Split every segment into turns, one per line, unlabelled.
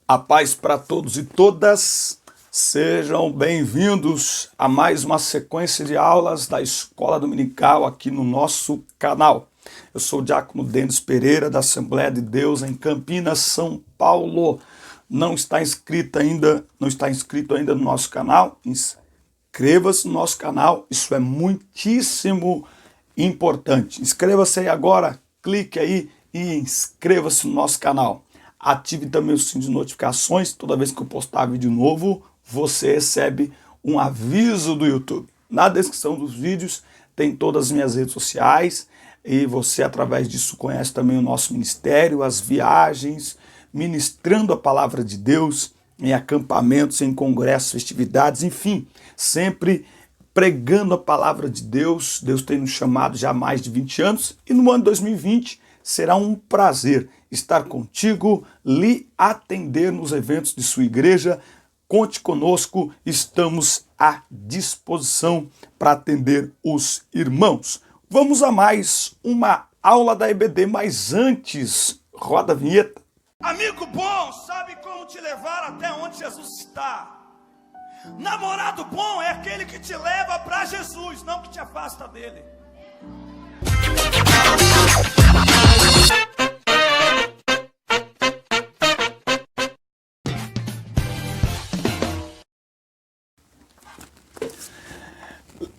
A paz para todos e todas, sejam bem-vindos a mais uma sequência de aulas da Escola Dominical aqui no nosso canal. Eu sou o Diácono Denis Pereira, da Assembleia de Deus em Campinas, São Paulo. Não está inscrito ainda no nosso canal? Inscreva-se no nosso canal, isso é muitíssimo importante. Inscreva-se aí agora, clique aí e inscreva-se no nosso canal. Ative também o sininho de notificações, toda vez que eu postar vídeo novo, você recebe um aviso do YouTube. Na descrição dos vídeos tem todas as minhas redes sociais e você, através disso, conhece também o nosso ministério, as viagens, ministrando a palavra de Deus em acampamentos, em congressos, festividades, enfim, sempre pregando a palavra de Deus. Deus tem nos chamado já há mais de 20 anos e no ano de 2020 será um prazer estar contigo, lhe atender nos eventos de sua igreja. Conte conosco, estamos à disposição para atender os irmãos. Vamos a mais uma aula da EBD, mas antes, roda a vinheta.
Amigo bom sabe como te levar até onde Jesus está. Namorado bom é aquele que te leva para Jesus, não que te afasta dele.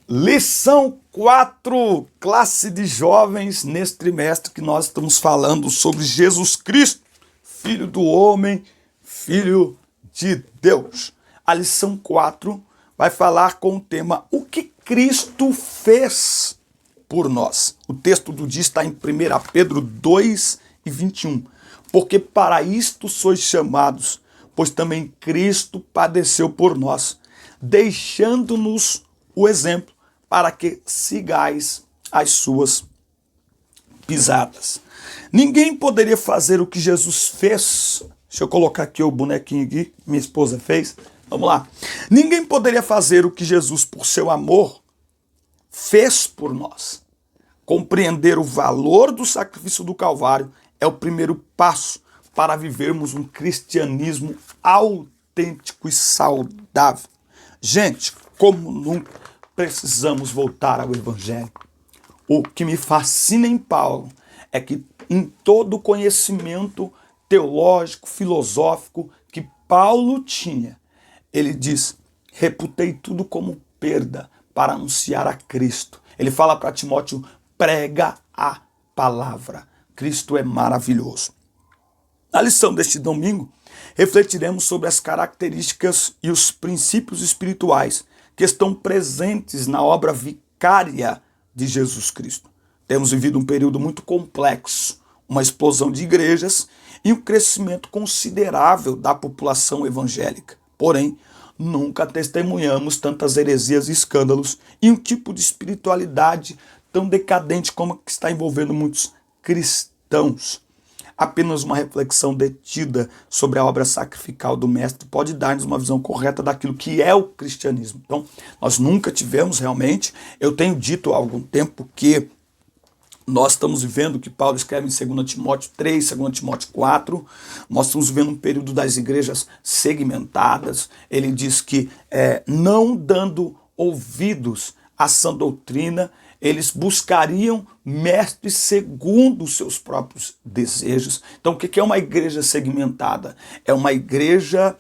Lição 4, classe de jovens, nesse trimestre que nós estamos falando sobre Jesus Cristo, Filho do homem, Filho de Deus. A lição 4 vai falar com o tema O que Cristo fez por nós. O texto do dia está em 1 Pedro 2:21. Porque para isto sois chamados, pois também Cristo padeceu por nós, deixando-nos o exemplo para que sigais as suas pisadas. Ninguém poderia fazer o que Jesus fez. Deixa eu colocar aqui o bonequinho aqui, minha esposa fez. Vamos lá. Ninguém poderia fazer o que Jesus, por seu amor, fez por nós. Compreender o valor do sacrifício do Calvário é o primeiro passo para vivermos um cristianismo autêntico e saudável. Gente, como nunca precisamos voltar ao Evangelho. O que me fascina em Paulo é que em todo o conhecimento teológico, filosófico que Paulo tinha, ele diz, reputei tudo como perda para anunciar a Cristo. Ele fala para Timóteo, prega a palavra. Cristo é maravilhoso. Na lição deste domingo, refletiremos sobre as características e os princípios espirituais que estão presentes na obra vicária de Jesus Cristo. Temos vivido um período muito complexo, uma explosão de igrejas e um crescimento considerável da população evangélica. Porém, nunca testemunhamos tantas heresias e escândalos e um tipo de espiritualidade tão decadente como a que está envolvendo muitos cristãos. Apenas uma reflexão detida sobre a obra sacrificial do Mestre pode dar-nos uma visão correta daquilo que é o cristianismo. Então, nós nunca tivemos realmente, eu tenho dito há algum tempo que nós estamos vivendo o que Paulo escreve em 2 Timóteo 3, 2 Timóteo 4, nós estamos vivendo um período das igrejas segmentadas. Ele diz que não dando ouvidos à sã doutrina, eles buscariam mestres segundo os seus próprios desejos. Então, o que é uma igreja segmentada? É uma igreja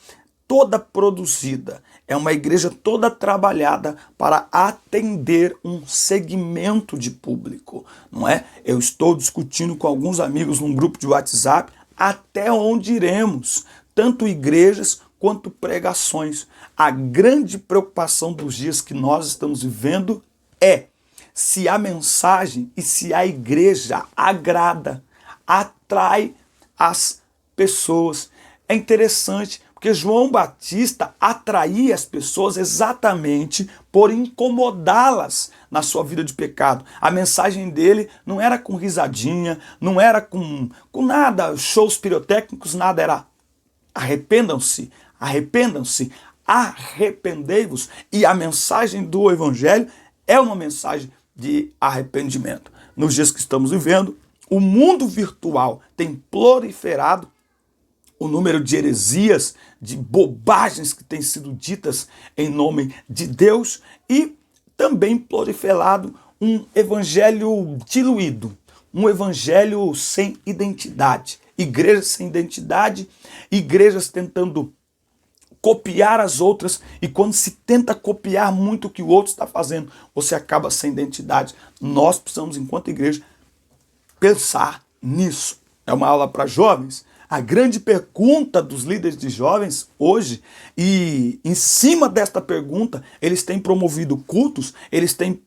toda produzida, é uma igreja toda trabalhada para atender um segmento de público, não é? Eu estou discutindo com alguns amigos num grupo de WhatsApp até onde iremos, tanto igrejas quanto pregações. A grande preocupação dos dias que nós estamos vivendo é se a mensagem e se a igreja agrada, atrai as pessoas. É interessante, porque João Batista atraía as pessoas exatamente por incomodá-las na sua vida de pecado. A mensagem dele não era com risadinha, não era com nada, shows pirotécnicos, nada, era arrependam-se, arrependam-se, arrependei-vos. E a mensagem do Evangelho é uma mensagem de arrependimento. Nos dias que estamos vivendo, o mundo virtual tem proliferado o número de heresias, de bobagens que têm sido ditas em nome de Deus, e também proliferado um evangelho diluído, um evangelho sem identidade. Igrejas sem identidade, igrejas tentando copiar as outras, e quando se tenta copiar muito o que o outro está fazendo, você acaba sem identidade. Nós precisamos, enquanto igreja, pensar nisso. É uma aula para jovens. A grande pergunta dos líderes de jovens hoje, e em cima desta pergunta, eles têm promovido cultos, eles têm,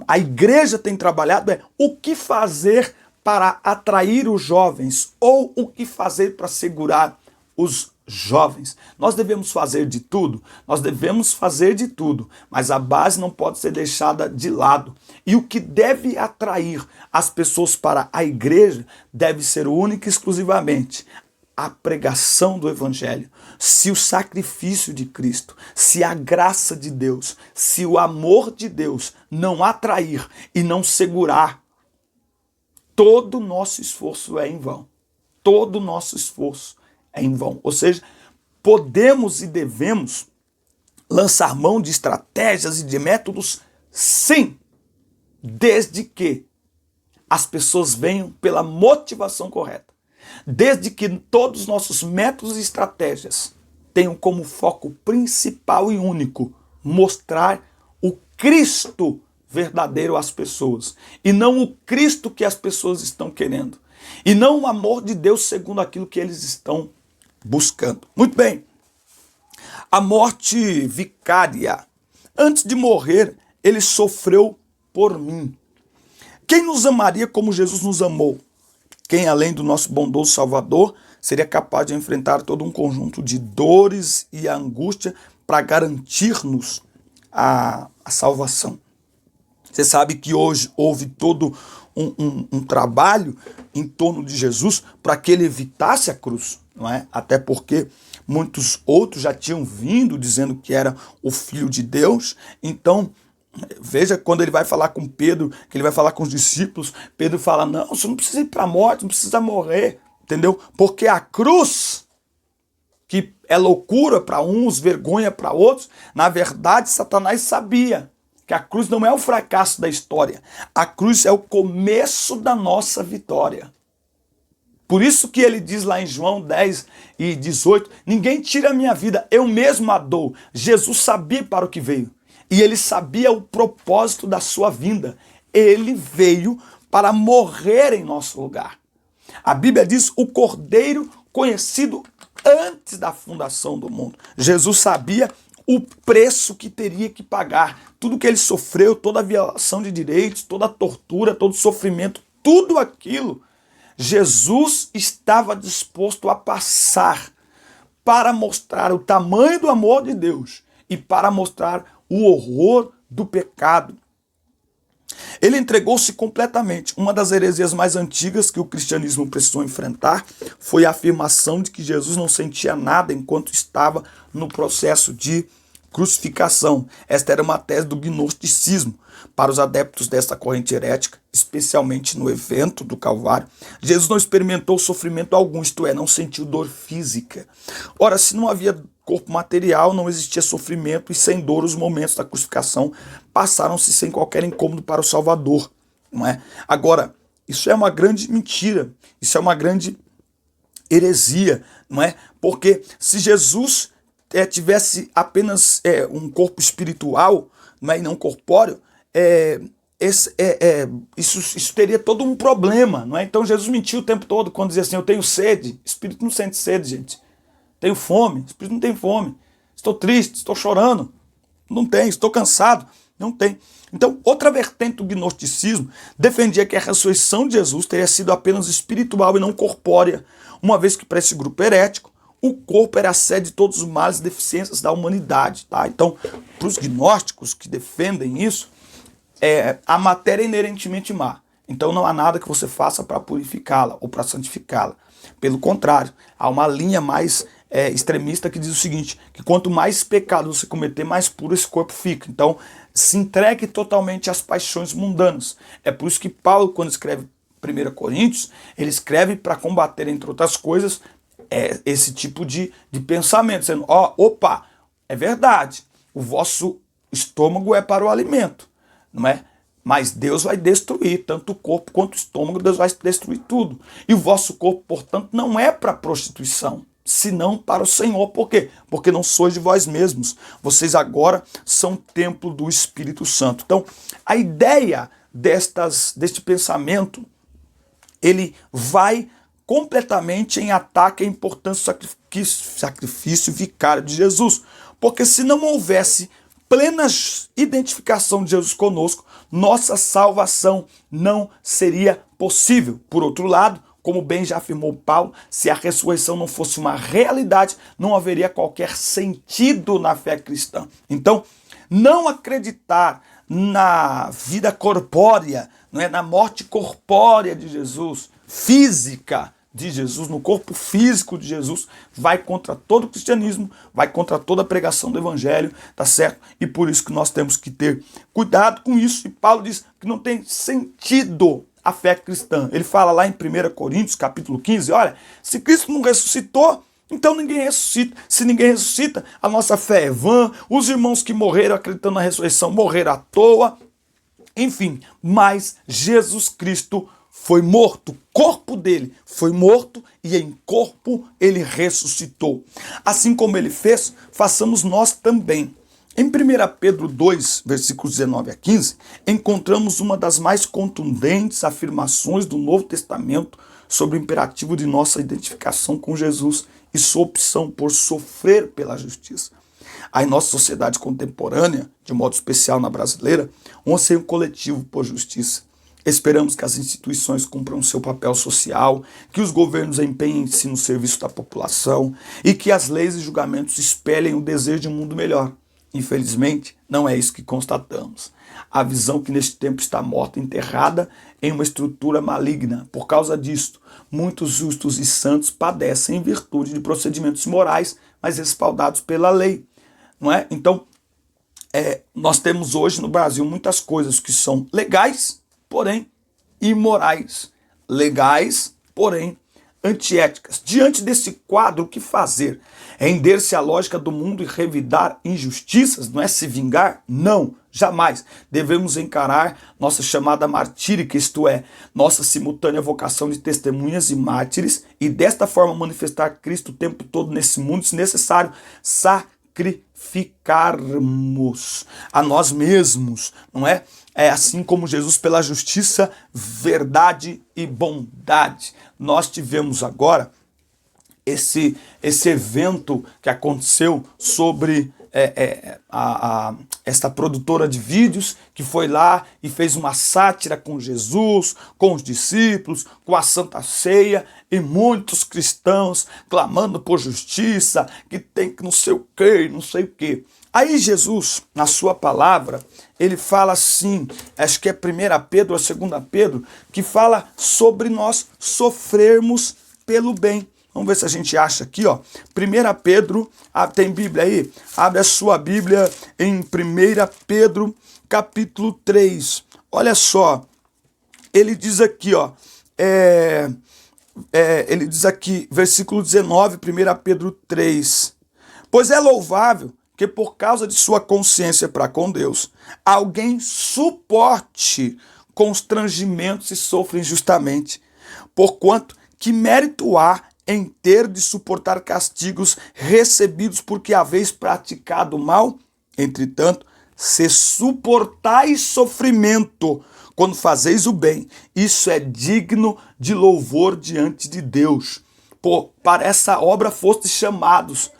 a igreja tem trabalhado, o que fazer para atrair os jovens, ou o que fazer para segurar os jovens. Nós devemos fazer de tudo, mas a base não pode ser deixada de lado. E o que deve atrair as pessoas para a igreja deve ser única e exclusivamente a pregação do evangelho. Se o sacrifício de Cristo, se a graça de Deus, se o amor de Deus não atrair e não segurar, todo o nosso esforço é em vão. Todo o nosso esforço é em vão. Ou seja, podemos e devemos lançar mão de estratégias e de métodos, sim, desde que as pessoas venham pela motivação correta. Desde que todos os nossos métodos e estratégias tenham como foco principal e único mostrar o Cristo verdadeiro às pessoas, e não o Cristo que as pessoas estão querendo, e não o amor de Deus segundo aquilo que eles estão buscando. Muito bem. A morte vicária. Antes de morrer, ele sofreu por mim. Quem nos amaria como Jesus nos amou? Quem, além do nosso bondoso Salvador, seria capaz de enfrentar todo um conjunto de dores e angústia para garantir-nos a salvação? Você sabe que hoje houve todo um trabalho em torno de Jesus para que ele evitasse a cruz, não é? Até porque muitos outros já tinham vindo dizendo que era o Filho de Deus. Então, veja quando ele vai falar com Pedro, que ele vai falar com os discípulos, Pedro fala, não, você não precisa ir para a morte, não precisa morrer, entendeu? Porque a cruz, que é loucura para uns, vergonha para outros, na verdade Satanás sabia que a cruz não é o fracasso da história, a cruz é o começo da nossa vitória. Por isso que ele diz lá em João 10:18, ninguém tira a minha vida, eu mesmo a dou. Jesus sabia para o que veio, e ele sabia o propósito da sua vinda. Ele veio para morrer em nosso lugar. A Bíblia diz, o Cordeiro conhecido antes da fundação do mundo. Jesus sabia o preço que teria que pagar, tudo que ele sofreu, toda a violação de direitos, toda a tortura, todo o sofrimento, tudo aquilo, Jesus estava disposto a passar para mostrar o tamanho do amor de Deus e para mostrar o horror do pecado. Ele entregou-se completamente. Uma das heresias mais antigas que o cristianismo precisou enfrentar foi a afirmação de que Jesus não sentia nada enquanto estava no processo de crucificação. Esta era uma tese do gnosticismo. Para os adeptos desta corrente herética, especialmente no evento do Calvário, Jesus não experimentou sofrimento algum, isto é, não sentiu dor física. Ora, se não havia corpo material, não existia sofrimento, e sem dor os momentos da crucificação passaram-se sem qualquer incômodo para o Salvador, não é? Agora, isso é uma grande mentira, isso é uma grande heresia, não é? Porque se Jesus tivesse apenas um corpo espiritual, não é, e não corpóreo, isso teria todo um problema, não é? Então Jesus mentiu o tempo todo quando dizia assim, eu tenho sede. Espírito não sente sede, gente. Tenho fome, espírito não tem fome. Estou triste, estou chorando. Não tem, estou cansado. Não tem. Então, outra vertente do gnosticismo defendia que a ressurreição de Jesus teria sido apenas espiritual e não corpórea, uma vez que para esse grupo herético, o corpo era a sede de todos os males e deficiências da humanidade. Tá? Então, para os gnósticos que defendem isso, a matéria é inerentemente má. Então não há nada que você faça para purificá-la ou para santificá-la. Pelo contrário, há uma linha mais extremista que diz o seguinte, que quanto mais pecado você cometer, mais puro esse corpo fica. Então, se entregue totalmente às paixões mundanas. É por isso que Paulo, quando escreve 1 Coríntios, ele escreve para combater, entre outras coisas, é esse tipo de pensamento, dizendo, opa, é verdade, o vosso estômago é para o alimento, não é? Mas Deus vai destruir tanto o corpo quanto o estômago, Deus vai destruir tudo. E o vosso corpo, portanto, não é para prostituição, senão para o Senhor. Por quê? Porque não sois de vós mesmos. Vocês agora são templo do Espírito Santo. Então, a ideia deste pensamento, ele vai completamente em ataque à importância do sacrifício vicário de Jesus. Porque se não houvesse plena identificação de Jesus conosco, nossa salvação não seria possível. Por outro lado, como bem já afirmou Paulo, se a ressurreição não fosse uma realidade, não haveria qualquer sentido na fé cristã. Então, não acreditar na vida corpórea, não é, na morte corpórea de Jesus, física de Jesus, no corpo físico de Jesus, vai contra todo o cristianismo, vai contra toda a pregação do evangelho, tá certo? E por isso que nós temos que ter cuidado com isso. E Paulo diz que não tem sentido a fé cristã. Ele fala lá em 1 Coríntios, capítulo 15, olha, se Cristo não ressuscitou, então ninguém ressuscita. Se ninguém ressuscita, a nossa fé é vã, os irmãos que morreram acreditando na ressurreição morreram à toa, enfim, mas Jesus Cristo foi morto, o corpo dele foi morto e em corpo ele ressuscitou. Assim como ele fez, façamos nós também. Em 1 Pedro 2, versículos 19 a 15, encontramos uma das mais contundentes afirmações do Novo Testamento sobre o imperativo de nossa identificação com Jesus e sua opção por sofrer pela justiça. Há em nossa sociedade contemporânea, de modo especial na brasileira, um anseio coletivo por justiça. Esperamos que as instituições cumpram seu papel social, que os governos empenhem-se no serviço da população e que as leis e julgamentos espelhem o desejo de um mundo melhor. Infelizmente, não é isso que constatamos. A visão que neste tempo está morta, enterrada em uma estrutura maligna. Por causa disto, muitos justos e santos padecem em virtude de procedimentos morais, mas respaldados pela lei. Não é? Então, nós temos hoje no Brasil muitas coisas que são legais, porém imorais, legais, porém antiéticas. Diante desse quadro, o que fazer? Render-se à lógica do mundo e revidar injustiças? Não é se vingar? Não, jamais. Devemos encarar nossa chamada martírica, isto é, nossa simultânea vocação de testemunhas e mártires, e desta forma manifestar Cristo o tempo todo nesse mundo, se necessário, sacrificarmos a nós mesmos, não é? É assim como Jesus pela justiça, verdade e bondade. Nós tivemos agora esse evento que aconteceu sobre esta produtora de vídeos que foi lá e fez uma sátira com Jesus, com os discípulos, com a Santa Ceia, e muitos cristãos clamando por justiça, que tem que não sei o que, não sei o que. Aí Jesus, na sua palavra, ele fala assim, acho que é 1 Pedro ou 2 Pedro, que fala sobre nós sofrermos pelo bem. Vamos ver se a gente acha aqui, ó. 1 Pedro, tem Bíblia aí? Abre a sua Bíblia em 1 Pedro, capítulo 3. Olha só, ele diz aqui, ó, ele diz aqui, versículo 19, 1 Pedro 3. Pois é louvável que por causa de sua consciência para com Deus, alguém suporte constrangimentos e sofra injustamente, porquanto que mérito há em ter de suportar castigos recebidos porque haveis praticado o mal? Entretanto, se suportais sofrimento quando fazeis o bem, isso é digno de louvor diante de Deus. Para essa obra fostes chamados,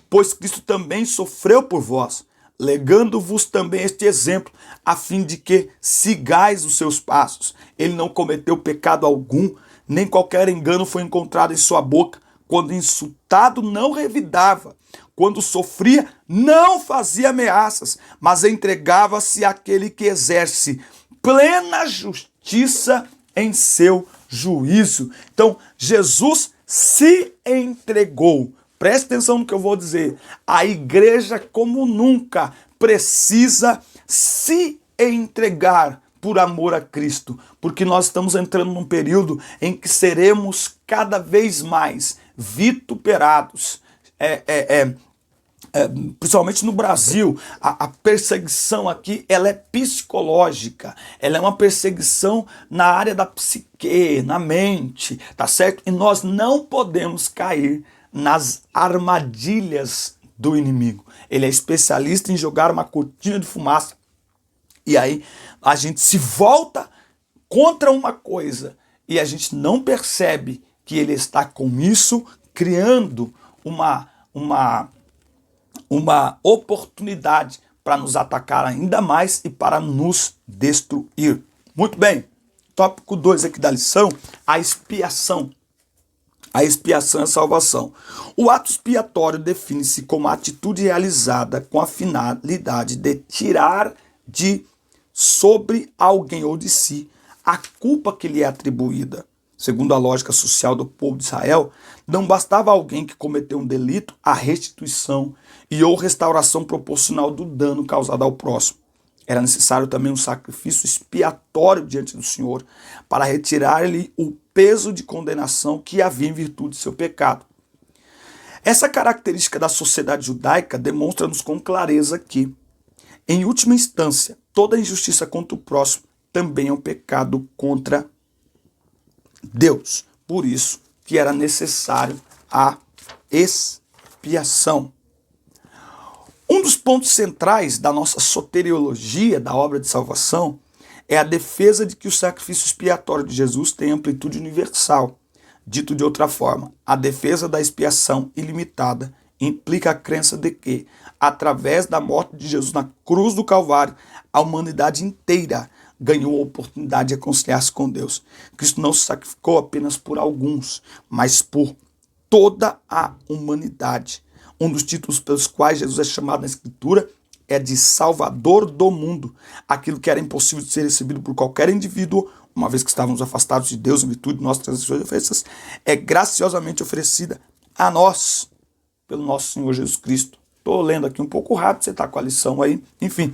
pois Cristo também sofreu por vós, legando-vos também este exemplo, a fim de que sigais os seus passos. Ele não cometeu pecado algum, nem qualquer engano foi encontrado em sua boca. Quando insultado, não revidava. Quando sofria, não fazia ameaças, mas entregava-se àquele que exerce plena justiça em seu juízo. Então, Jesus se entregou. Preste atenção no que eu vou dizer. A igreja, como nunca, precisa se entregar por amor a Cristo, porque nós estamos entrando num período em que seremos cada vez mais vituperados. Principalmente no Brasil, a perseguição aqui ela é psicológica, ela é uma perseguição na área da psique, na mente, tá certo? E nós não podemos cair nas armadilhas do inimigo. Ele é especialista em jogar uma cortina de fumaça e aí a gente se volta contra uma coisa e a gente não percebe que ele está com isso criando uma oportunidade para nos atacar ainda mais e para nos destruir. Muito bem, tópico 2 aqui da lição, a expiação. A expiação é a salvação. O ato expiatório define-se como a atitude realizada com a finalidade de tirar de sobre alguém ou de si a culpa que lhe é atribuída. Segundo a lógica social do povo de Israel, não bastava alguém que cometeu um delito a restituição e ou restauração proporcional do dano causado ao próximo. Era necessário também um sacrifício expiatório diante do Senhor para retirar-lhe o peso de condenação que havia em virtude de seu pecado. Essa característica da sociedade judaica demonstra-nos com clareza que, em última instância, toda injustiça contra o próximo também é um pecado contra Deus. Por isso que era necessário a expiação. Um dos pontos centrais da nossa soteriologia, da obra de salvação, é a defesa de que o sacrifício expiatório de Jesus tem amplitude universal. Dito de outra forma, a defesa da expiação ilimitada implica a crença de que, através da morte de Jesus na cruz do Calvário, a humanidade inteira ganhou a oportunidade de reconciliar-se com Deus. Cristo não se sacrificou apenas por alguns, mas por toda a humanidade. Um dos títulos pelos quais Jesus é chamado na Escritura é de Salvador do mundo. Aquilo que era impossível de ser recebido por qualquer indivíduo, uma vez que estávamos afastados de Deus em virtude de nossas transgressões e ofensas, é graciosamente oferecida a nós, pelo nosso Senhor Jesus Cristo. Estou lendo aqui um pouco rápido, você está com a lição aí. Enfim,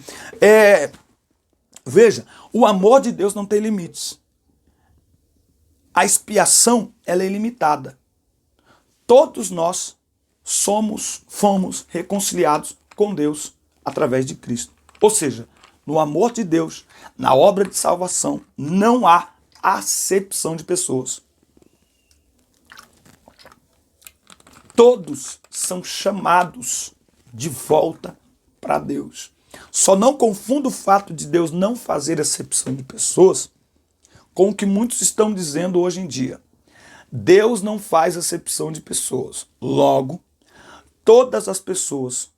veja, o amor de Deus não tem limites. A expiação, ela é ilimitada. Todos nós fomos reconciliados com Deus através de Cristo. Ou seja, no amor de Deus, na obra de salvação, não há acepção de pessoas. Todos são chamados de volta para Deus. Só não confunda o fato de Deus não fazer acepção de pessoas com o que muitos estão dizendo hoje em dia. Deus não faz acepção de pessoas. Logo, todas as pessoas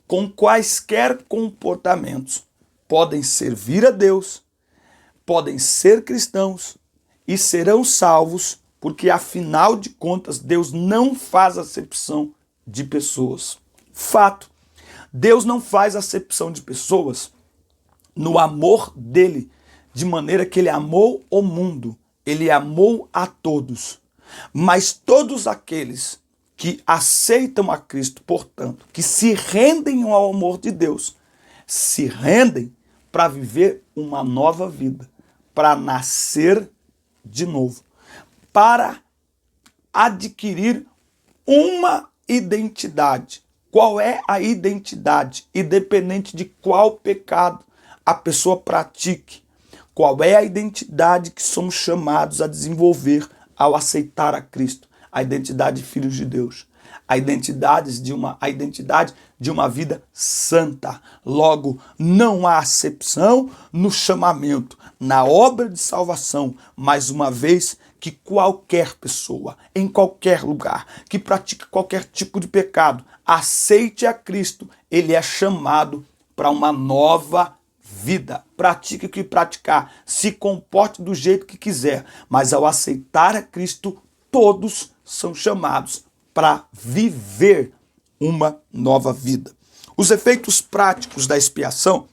com quaisquer comportamentos podem servir a Deus, podem ser cristãos e serão salvos, porque afinal de contas Deus não faz acepção de pessoas. Fato. Deus não faz acepção de pessoas no amor dele, de maneira que ele amou o mundo, ele amou a todos. Mas todos aqueles que aceitam a Cristo, portanto, que se rendem ao amor de Deus, se rendem para viver uma nova vida, para nascer de novo, para adquirir uma identidade. Qual é a identidade? Independente de qual pecado a pessoa pratique. Qual é a identidade que somos chamados a desenvolver ao aceitar a Cristo? A identidade de filhos de Deus. A identidade de uma vida santa. Logo, não há acepção no chamamento, na obra de salvação, mais uma vez que qualquer pessoa, em qualquer lugar, que pratique qualquer tipo de pecado, aceite a Cristo, ele é chamado para uma nova vida. Pratique o que praticar, se comporte do jeito que quiser, mas ao aceitar a Cristo, todos são chamados para viver uma nova vida. Os efeitos práticos da expiação,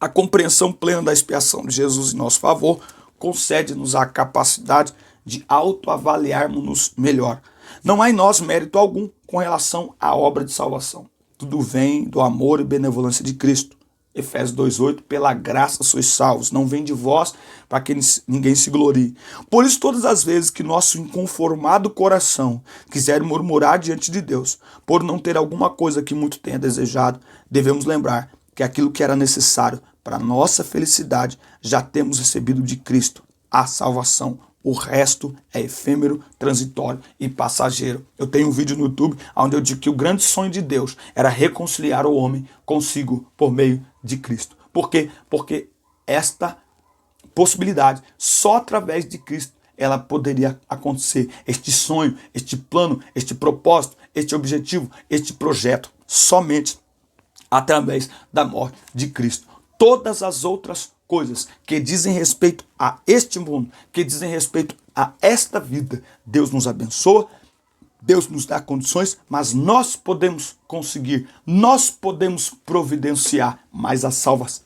a compreensão plena da expiação de Jesus em nosso favor, concede-nos a capacidade de autoavaliarmos-nos melhor. Não há em nós mérito algum com relação à obra de salvação. Tudo vem do amor e benevolência de Cristo. Efésios 2,8, pela graça sois salvos, não vem de vós para que ninguém se glorie. Por isso, todas as vezes que nosso inconformado coração quiser murmurar diante de Deus, por não ter alguma coisa que muito tenha desejado, devemos lembrar que aquilo que era necessário para nossa felicidade já temos recebido de Cristo, a salvação. O resto é efêmero, transitório e passageiro. Eu tenho um vídeo no YouTube onde eu digo que o grande sonho de Deus era reconciliar o homem consigo por meio de Cristo. Por quê? Porque esta possibilidade, só através de Cristo, ela poderia acontecer. Este sonho, este plano, este propósito, este objetivo, este projeto, somente através da morte de Cristo. Todas as outras coisas que dizem respeito a este mundo, que dizem respeito a esta vida, Deus nos abençoa, Deus nos dá condições, mas nós podemos conseguir, nós podemos providenciar, mas a salvação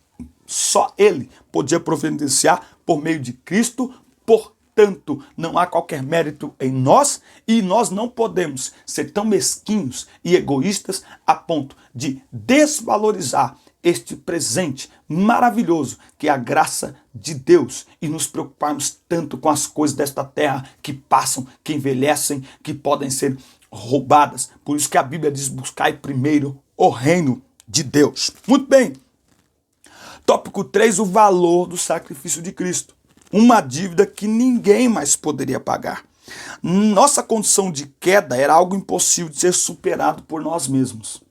só Ele podia providenciar por meio de Cristo. Portanto, não há qualquer mérito em nós e nós não podemos ser tão mesquinhos e egoístas a ponto de desvalorizar este presente maravilhoso que é a graça de Deus e nos preocuparmos tanto com as coisas desta terra que passam, que envelhecem, que podem ser roubadas. Por isso que a Bíblia diz: buscai primeiro o reino de Deus. Muito bem. Tópico 3, o valor do sacrifício de Cristo. Uma dívida que ninguém mais poderia pagar. Nossa condição de queda era algo impossível de ser superado por nós mesmos.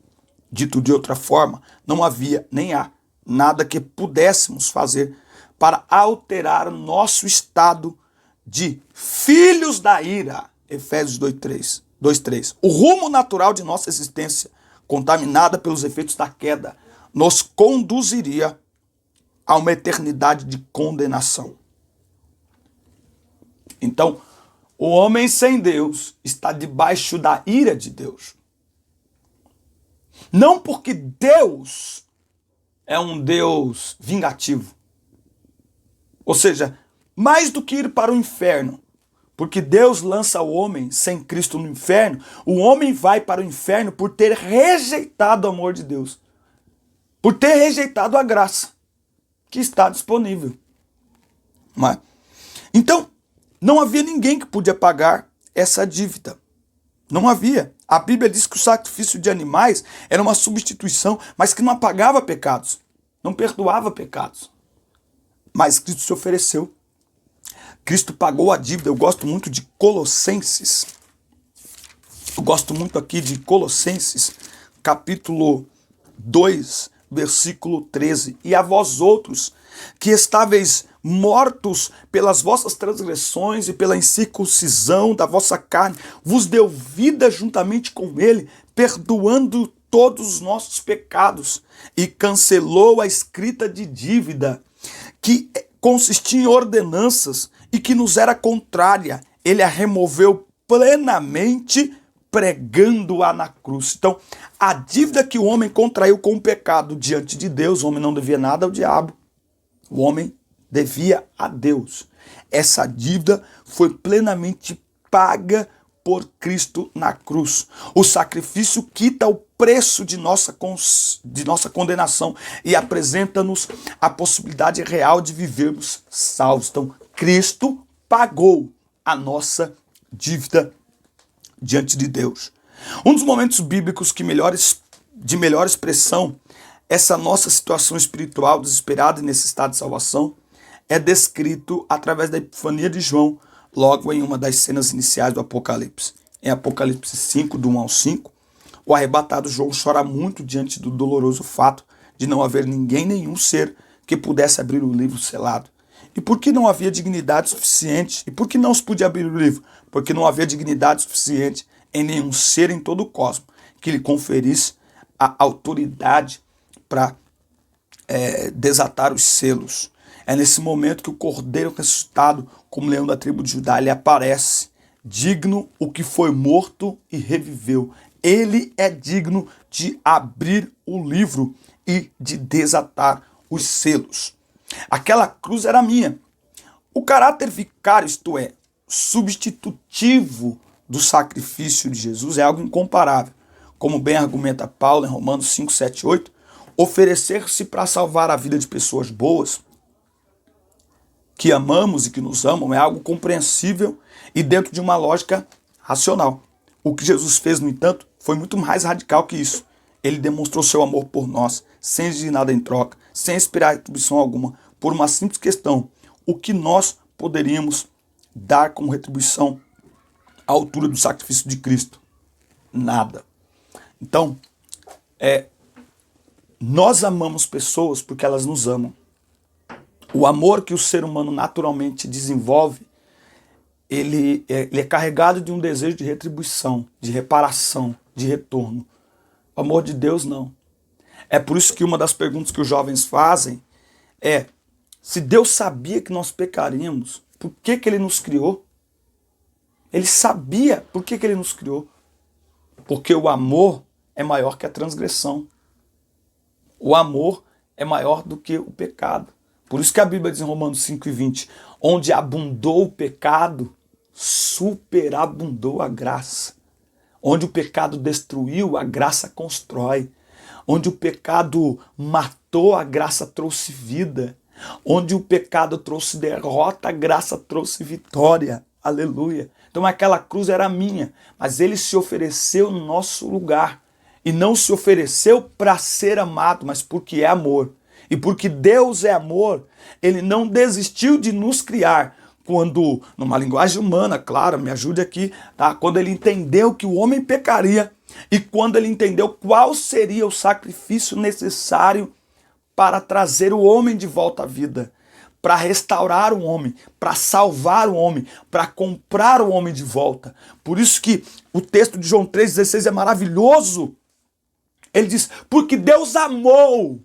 Dito de outra forma, não havia nem há nada que pudéssemos fazer para alterar nosso estado de filhos da ira. Efésios 2:3. O rumo natural de nossa existência, contaminada pelos efeitos da queda, nos conduziria a uma eternidade de condenação. Então, o homem sem Deus está debaixo da ira de Deus. Não porque Deus é um Deus vingativo. Ou seja, mais do que ir para o inferno, porque Deus lança o homem sem Cristo no inferno, o homem vai para o inferno por ter rejeitado o amor de Deus, por ter rejeitado a graça que está disponível. Então, não havia ninguém que podia pagar essa dívida. Não havia. A Bíblia diz que o sacrifício de animais era uma substituição, mas que não apagava pecados, não perdoava pecados. Mas Cristo se ofereceu. Cristo pagou a dívida. Eu gosto muito de Colossenses. Eu gosto muito aqui de Colossenses, capítulo 2, versículo 13. E a vós outros, que estáveis mortos pelas vossas transgressões e pela incircuncisão da vossa carne, vos deu vida juntamente com ele, perdoando todos os nossos pecados, e cancelou a escrita de dívida, que consistia em ordenanças e que nos era contrária. Ele a removeu plenamente, pregando-a na cruz. Então, a dívida que o homem contraiu com o pecado diante de Deus, o homem não devia nada ao diabo, o homem devia a Deus. Essa dívida foi plenamente paga por Cristo na cruz. O sacrifício quita o preço de nossa condenação e apresenta-nos a possibilidade real de vivermos salvos. Então, Cristo pagou a nossa dívida diante de Deus. Um dos momentos bíblicos de melhor expressão essa nossa situação espiritual desesperada e necessitada de salvação é descrito através da epifania de João, logo em uma das cenas iniciais do Apocalipse. Em Apocalipse 5, do 1 ao 5, o arrebatado João chora muito diante do doloroso fato de não haver nenhum ser que pudesse abrir o livro selado. E por que não havia dignidade suficiente? E por que não se podia abrir o livro? Porque não havia dignidade suficiente em nenhum ser em todo o cosmos que lhe conferisse a autoridade para desatar os selos. É nesse momento que o Cordeiro ressuscitado, como leão da tribo de Judá, ele aparece, digno o que foi morto e reviveu. Ele é digno de abrir o livro e de desatar os selos. Aquela cruz era minha. O caráter vicário, isto é, substitutivo do sacrifício de Jesus, é algo incomparável. Como bem argumenta Paulo em Romanos 5, 7, 8, Oferecer-se para salvar a vida de pessoas boas, que amamos e que nos amam, é algo compreensível e dentro de uma lógica racional. O que Jesus fez, no entanto, foi muito mais radical que isso. Ele demonstrou seu amor por nós, sem exigir nada em troca, sem esperar retribuição alguma, por uma simples questão: o que nós poderíamos dar como retribuição à altura do sacrifício de Cristo? Nada. Então, nós amamos pessoas porque elas nos amam. O amor que o ser humano naturalmente desenvolve, ele é carregado de um desejo de retribuição, de reparação, de retorno. O amor de Deus não. É por isso que uma das perguntas que os jovens fazem é: se Deus sabia que nós pecaríamos, por que Ele nos criou? Ele sabia por que Ele nos criou. Porque o amor é maior que a transgressão. O amor é maior do que o pecado. Por isso que a Bíblia diz em Romanos 5:20, onde abundou o pecado, superabundou a graça. Onde o pecado destruiu, a graça constrói. Onde o pecado matou, a graça trouxe vida. Onde o pecado trouxe derrota, a graça trouxe vitória. Aleluia. Então aquela cruz era minha, mas ele se ofereceu no nosso lugar. E não se ofereceu para ser amado, mas porque é amor. E porque Deus é amor, ele não desistiu de nos criar. Quando, numa linguagem humana, claro, me ajude aqui, tá? Quando ele entendeu que o homem pecaria e quando ele entendeu qual seria o sacrifício necessário para trazer o homem de volta à vida, para restaurar o homem, para salvar o homem, para comprar o homem de volta. Por isso que o texto de João 3,16 é maravilhoso. Ele diz, porque Deus amou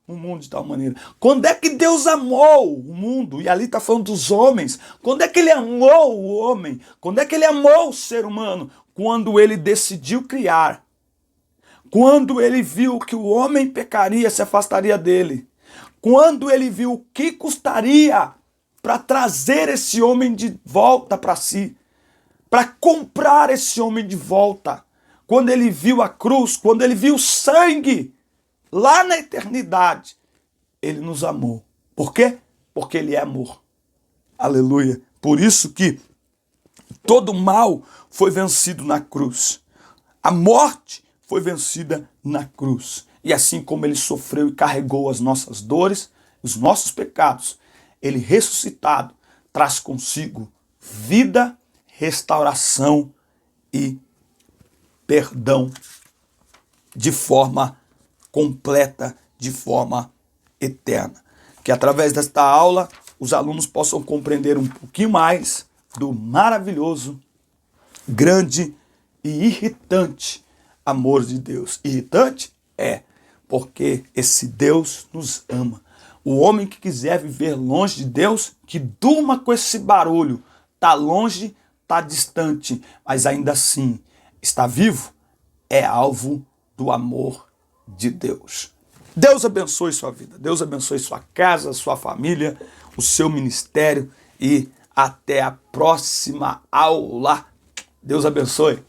o mundo de tal maneira. Quando é que Deus amou o mundo? E ali está falando dos homens. Quando é que ele amou o homem? Quando é que ele amou o ser humano? Quando ele decidiu criar. Quando ele viu que o homem pecaria, se afastaria dele. Quando ele viu o que custaria para trazer esse homem de volta para si. Para comprar esse homem de volta. Quando ele viu a cruz, quando ele viu o sangue, lá na eternidade, ele nos amou. Por quê? Porque ele é amor. Aleluia. Por isso que todo mal foi vencido na cruz. A morte foi vencida na cruz. E assim como ele sofreu e carregou as nossas dores, os nossos pecados, ele ressuscitado traz consigo vida, restauração e perdão de forma completa, de forma eterna. Que através desta aula os alunos possam compreender um pouquinho mais do maravilhoso, grande e irritante amor de Deus. Irritante? É, porque esse Deus nos ama. O homem que quiser viver longe de Deus, que durma com esse barulho. Está longe, está distante, mas ainda assim está vivo, é alvo do amor de Deus. Deus abençoe sua vida, Deus abençoe sua casa, sua família, o seu ministério e até a próxima aula. Deus abençoe.